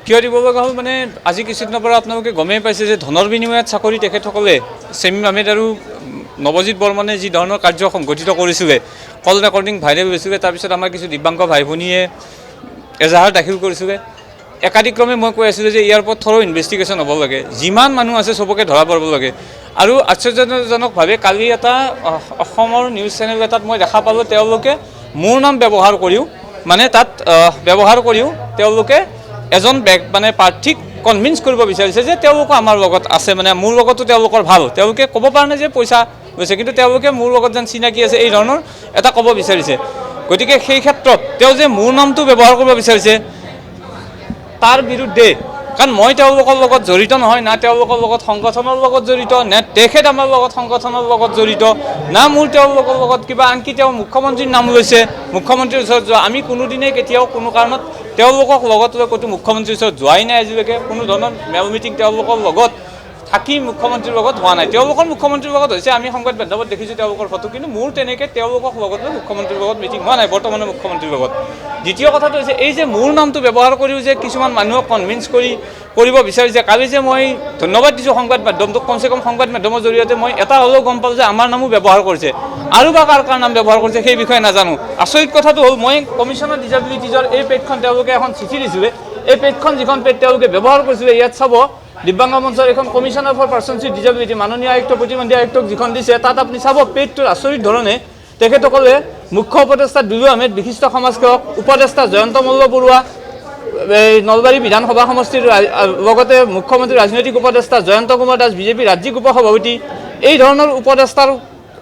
কিয় দিব লগা হ'ল মানে আজি কিছুদিনৰ পৰা আপোনালোকে গমেই পাইছে যে ধনৰ বিনিময়ত চাকৰি তেখেতসকলে চেমিম আহমেদ আৰু নৱজিৎ বৰ্মনে যি ধৰণৰ কাৰ্য সংগঠিত কৰিছিলে, কল ৰেকৰ্ডিং ভাইৰেল হৈছিলে, তাৰপিছত আমাৰ কিছু দিব্যাংগ ভাই ভনীয়ে এজাহাৰ দাখিল কৰিছিলে। একাধিক্ৰমে মই কৈ আছিলোঁ যে ইয়াৰ ওপৰত থৰ' ইনভেষ্টিগেশ্যন হ'ব লাগে, যিমান মানুহ আছে চবকে ধৰা পৰিব লাগে। আৰু আশ্চৰ্যজনকভাৱে কালি এটা অসমৰ নিউজ চেনেল এটাত মই দেখা পালোঁ তেওঁলোকে মোৰ নাম ব্যৱহাৰ কৰিও মানে তাত ব্যৱহাৰ কৰিও তেওঁলোকে এজন মানে প্ৰাৰ্থীক কনভিন্স কৰিব বিচাৰিছে যে তেওঁলোকো আমাৰ লগত আছে, মানে মোৰ লগতো তেওঁলোকৰ ভাল। তেওঁলোকে ক'ব পৰা নাই যে পইচা গৈছে, কিন্তু তেওঁলোকে মোৰ লগত যেন চিনাকি আছে এই ধৰণৰ এটা ক'ব বিচাৰিছে। গতিকে সেই ক্ষেত্ৰত তেওঁ যে মোৰ নামটো ব্যৱহাৰ কৰিব বিচাৰিছে তাৰ বিৰুদ্ধে, কাৰণ মই তেওঁলোকৰ লগত জড়িত নহয়, না তেওঁলোকৰ লগত সংগঠনৰ লগত জড়িত, নে তেখেত আমাৰ লগত সংগঠনৰ লগত জড়িত, না মোৰ তেওঁলোকৰ লগত কিবা। আনকি তেওঁ মুখ্যমন্ত্ৰীৰ নাম লৈছে, মুখ্যমন্ত্ৰীৰ ওচৰত যোৱা। আমি কোনোদিনেই কেতিয়াও কোনো কাৰণত তেওঁলোকক লগত লৈ ক'তো মুখ্যমন্ত্ৰীৰ ওচৰত যোৱাই নাই আজিলৈকে। কোনো ধৰণৰ মেল মিটিং তেওঁলোকৰ লগত থাকি মুখ্যমন্ত্ৰীৰ লগত হোৱা নাই। তেওঁলোকৰ মুখ্যমন্ত্ৰীৰ লগত হৈছে, আমি সংবাদ মাধ্যমত দেখিছোঁ তেওঁলোকৰ ফটো, কিন্তু মোৰ তেনেকৈ তেওঁলোকক লগত লৈ মুখ্যমন্ত্ৰীৰ লগত মিটিং হোৱা নাই বৰ্তমানৰ মুখ্যমন্ত্ৰীৰ লগত। দ্বিতীয় কথাটো হৈছে এই যে মোৰ নামটো ব্যৱহাৰ কৰিও যে কিছুমান মানুহক কনভিন্স কৰিব বিচাৰিছে। কালি যে মই ধন্যবাদ দিছোঁ সংবাদ মাধ্যমটোক, কমচে কম সংবাদ মাধ্যমৰ জৰিয়তে মই এটা হ'লেও গম পালোঁ যে আমাৰ নামো ব্যৱহাৰ কৰিছে, আৰু বা কাৰ নাম ব্যৱহাৰ কৰিছে সেই বিষয়ে নাজানো। আচৰিত কথাটো হ'ল মই কমিশ্যন অফ ডিছেবিলিটিজৰ এই পেজখন তেওঁলোকে এখন চিঠি দিছিলে, এই পেজখন যিখন পেজ তেওঁলোকে ব্যৱহাৰ কৰিছিলে, ইয়াত চাব দিব্যাংগ মঞ্চৰ এখন commissioner for persons with disability মাননীয় আয়ুক্ত প্ৰতিমন্ত্ৰী আয়ুক্তক যিখন দিছে, তাত আপুনি চাব পেজটোৰ আচৰিত ধৰণে তেখেতসকলে মুখ্য উপদেষ্টা দুলু আহমেদ, বিশিষ্ট সমাজসেৱক, উপদেষ্টা জয়ন্ত মল্ল বৰুৱা, নলবাৰী বিধানসভা সমষ্টিৰ লগতে মুখ্যমন্ত্ৰীৰ ৰাজনৈতিক উপদেষ্টা জয়ন্ত কুমাৰ দাস, বিজেপি ৰাজ্যিক উপসভাপতি, এই ধৰণৰ উপদেষ্টাৰ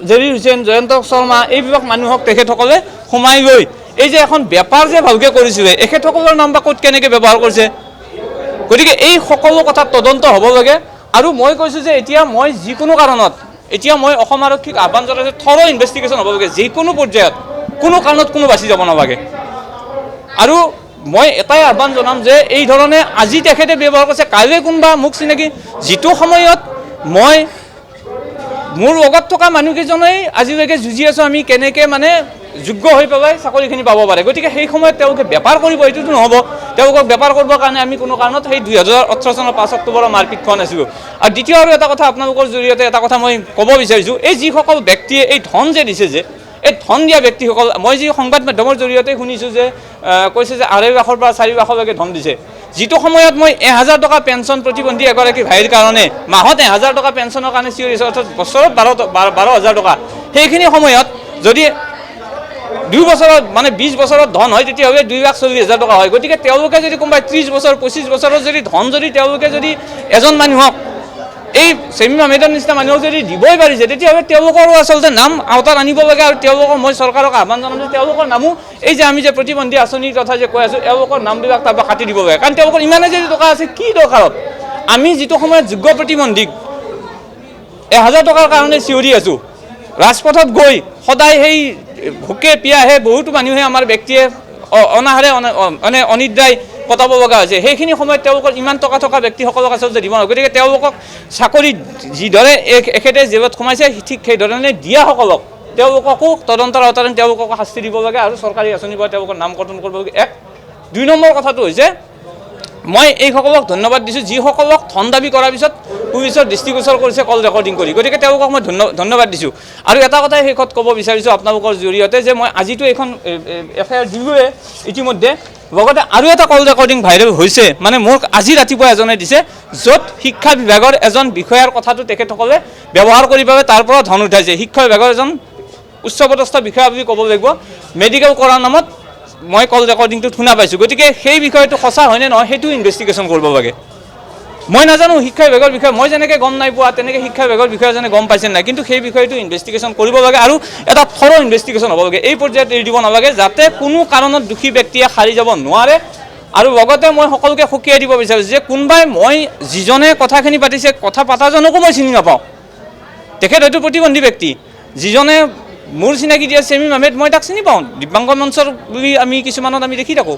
জেৰিৰ হুছেইন, জয়ন্ত শৰ্মা, এইবিলাক মানুহক তেখেতসকলে সোমাই লৈ এই যে এখন বেপাৰ যে ভালকৈ কৰিছিলে, এখেতসকলৰ নাম বা ক'ত কেনেকৈ ব্যৱহাৰ কৰিছে। গতিকে এই সকলো কথাত তদন্ত হ'ব লাগে। আৰু মই কৈছোঁ যে এতিয়া মই যিকোনো কাৰণত এতিয়া মই অসম আৰক্ষীক আহ্বান জনাইছোঁ, থৰ' ইনভেষ্টিগেশ্যন হ'ব লাগে, যিকোনো পৰ্যায়ত, কোনো কাৰণত কোনো বাচি যাব নালাগে। আৰু মই এটাই আহ্বান জনাম যে এই ধৰণে আজি তেখেতে ব্যৱহাৰ কৰিছে, কাইলৈ কোনোবা মোক চিনাকি, যিটো সময়ত মই মোৰ লগত থকা মানুহকেইজনেই আজিলৈকে যুঁজি আছোঁ আমি কেনেকৈ মানে যোগ্য হৈ পেলাই চাকৰিখিনি পাব পাৰে। গতিকে সেই সময়ত তেওঁলোকে বেপাৰ কৰিব, এইটোতো নহ'ব। তেওঁলোকক বেপাৰ কৰিবৰ কাৰণে আমি কোনো কাৰণত সেই 2018 চনৰ 5 অক্টোবৰৰ মাৰপিট খোৱা নাছিলোঁ। আৰু দ্বিতীয় আৰু এটা কথা আপোনালোকৰ জৰিয়তে এটা কথা মই ক'ব বিচাৰিছোঁ, এই যিসকল ব্যক্তিয়ে এই ধন যে দিছে, যে এই ধন দিয়া ব্যক্তিসকল, মই যি সংবাদ মাধ্যমৰ জৰিয়তে শুনিছোঁ যে কৈছে যে 2.5 লাখৰ পৰা 4 লাখলৈকে ধন দিছে। যিটো সময়ত মই 1000 টকা পেঞ্চন প্ৰতিবন্ধী এগৰাকী ভাইৰ কাৰণে মাহত 1000 টকা পেঞ্চনৰ কাৰণে চিঞৰি আছোঁ, অৰ্থাৎ বছৰত 12,000 টকা, সেইখিনি সময়ত যদি 2 বছৰত মানে 20 বছৰত ধন হয় তেতিয়াহ'লে 2,40,000 টকা হয়। গতিকে তেওঁলোকে যদি কোনোবাই 30 বছৰ 25 বছৰত যদি ধন যদি তেওঁলোকে যদি এজন মানুহক এই চেমিম আহমেদৰ নিচিনা মানুহক যদি দিবই পাৰিছে, তেতিয়াহ'লে তেওঁলোকৰো আচলতে নাম আওতাত আনিব লাগে। আৰু তেওঁলোকক মই চৰকাৰক আহ্বান জনাম যে তেওঁলোকৰ নামো এই যে আমি যে প্ৰতিবন্ধী আঁচনিৰ কথা যে কৈ আছোঁ, তেওঁলোকৰ নামবিলাক তাৰপৰা কাটি দিব লাগে। কাৰণ তেওঁলোকৰ ইমানে যদি টকা আছে, কি দৰকাৰত আমি যিটো সময়ত যোগ্য প্ৰতিবন্ধীক 1000 টকাৰ কাৰণে চিঞৰি আছোঁ, ৰাজপথত গৈ সদায় সেই ভোকে পিয়াহে বহুতো মানুহে আমাৰ ব্যক্তিয়ে অনাহাৰে মানে অনিদ্ৰাই কটাব লগা হৈছে। সেইখিনি সময়ত তেওঁলোকৰ ইমান টকা থকা ব্যক্তিসকলক আচলতে দিব নোৱাৰে। গতিকে তেওঁলোকক চাকৰি যিদৰে এখেতে জেলত সোমাইছে, ঠিক সেইধৰণে দিয়াসকলক তেওঁলোককো তদন্তৰ আওতাত তেওঁলোককো শাস্তি দিব লাগে আৰু চৰকাৰী আঁচনিৰ পৰা তেওঁলোকৰ নাম কৰ্তন কৰিব লাগে। 2 নম্বৰ কথাটো হৈছে মই এইসকলক ধন্যবাদ দিছোঁ যিসকলক ধন দাবী কৰাৰ পিছত পুলিচৰ দৃষ্টিগোচৰ কৰিছে কল ৰেকৰ্ডিং কৰি। গতিকে তেওঁলোকক মই ধন্যবাদ দিছোঁ। আৰু এটা কথাই শেষত ক'ব বিচাৰিছোঁ আপোনালোকৰ জৰিয়তে যে মই আজিতো এইখন FIR দিলোৱে ইতিমধ্যে, লগতে আৰু এটা কল ৰেকৰ্ডিং ভাইৰেল হৈছে, মানে মোক আজি ৰাতিপুৱা এজনে দিছে, য'ত শিক্ষা বিভাগৰ এজন বিষয়াৰ কথাটো তেখেতসকলে ব্যৱহাৰ কৰি পেলাই তাৰ পৰা ধন উঠাইছে। শিক্ষা বিভাগৰ এজন উচ্চপদস্থ বিষয়া বুলি ক'ব লাগিব, মেডিকেল কৰাৰ নামত মই কল ৰেকৰ্ডিংটো শুনা পাইছোঁ। গতিকে সেই বিষয়টো সঁচা হয়নে নহয় সেইটো ইনভেষ্টিগেশ্যন কৰিব লাগে। মই নাজানো শিক্ষা বিভাগৰ বিষয়ে, মই যেনেকৈ গম নাই পোৱা তেনেকৈ শিক্ষা বিভাগৰ বিষয়াজনে গম পাইছে নাই, কিন্তু সেই বিষয়টো ইনভেষ্টিগেশ্যন কৰিব লাগে আৰু এটা থৰ' ইনভেষ্টিগেশ্যন হ'ব লাগে। এই পৰ্যায়ত এৰি দিব নালাগে, যাতে কোনো কাৰণত দোষী ব্যক্তিয়ে সাৰি যাব নোৱাৰে। আৰু লগতে মই সকলোকে সকীয়াই দিব বিচাৰিছোঁ যে কোনোবাই মই যিজনে কথাখিনি পাতিছে, কথা পাতাজনকো মই চিনি নাপাওঁ, তেখেত হয়তো প্ৰতিবন্ধী ব্যক্তি, যিজনে মোৰ চিনাকি দিয়া চেমিম আহমেদ মই তাক চিনি পাওঁ, দিব্যাংগ মঞ্চৰ বুলি আমি কিছুমানত আমি দেখি থাকোঁ।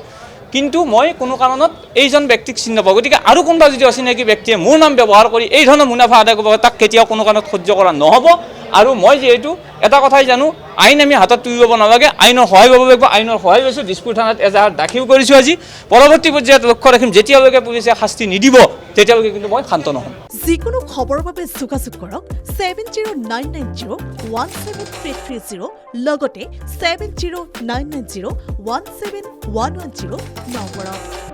কিন্তু মই কোনো কাৰণত এইজন ব্যক্তিক চিনি নাপাওঁ গতিকে আৰু কোনোবা যদি অচিনাকি ব্যক্তিয়ে মোৰ নাম ব্যৱহাৰ কৰি এই ধৰণৰ মুনাফা আদায় কৰিব তাক কেতিয়াও কোনো কাৰণত সহ্য কৰা নহ'ব আৰু মই যিহেতু এটা কথাই জানো আইন আমি হাতত তুলি ল'ব নালাগে আইনৰ সহায় ল'ব লাগিব আইনৰ সহায় লৈছোঁ দিছপুৰ থানাত এজাহাৰ দাখিল কৰিছোঁ আজি পৰৱৰ্তী পৰ্যায়ত লক্ষ্য ৰাখিম যেতিয়ালৈকে পুলিচে শাস্তি নিদিব তেতিয়ালৈকে কিন্তু মই শান্ত নহ'ম যিকোনো খবৰৰ বাবে যোগাযোগ কৰক 7099017330 লগতে 7099017110 নম্বৰত